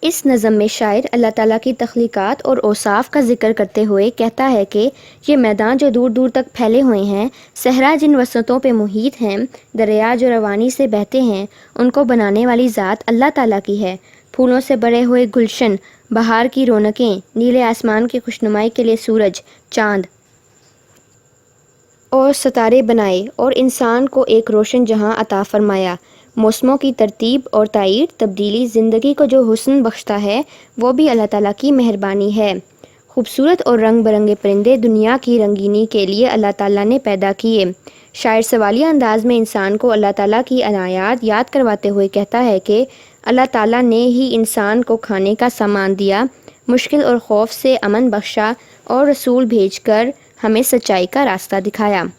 इस नज़म में शायर अल्लाह ताला की तख्लीक़ात और औसाफ का ज़िक्र करते हुए कहता है कि ये मैदान जो दूर दूर तक फैले हुए हैं, सहरा जिन वसतों पे मुहित हैं, दरिया जो रवानी से बहते हैं, उनको बनाने वाली ज़ात अल्लाह ताला की है। फूलों से भरे हुए गुलशन, बहार की रौनकें, नीले आसमान की खुशनुमाई के लिए सूरज, चाँद और सितारे बनाए और इंसान को एक रोशन जहां अता फरमाया। मौसमों की तरतीब और तायीर तब्दीली ज़िंदगी को जो हुस्न बख्शता है, वो भी अल्लाह ताला की मेहरबानी है। खूबसूरत और रंग बिरंगे परिंदे दुनिया की रंगीनी के लिए अल्लाह ताला ने पैदा किए। शायर सवालिया अंदाज में इंसान को अल्लाह ताला की अनायात याद करवाते हुए कहता है कि अल्लाह ताला ने ही इंसान को खाने का सामान दिया, मुश्किल और खौफ से अमन बख्शा और रसूल भेजकर हमें सच्चाई का रास्ता दिखाया।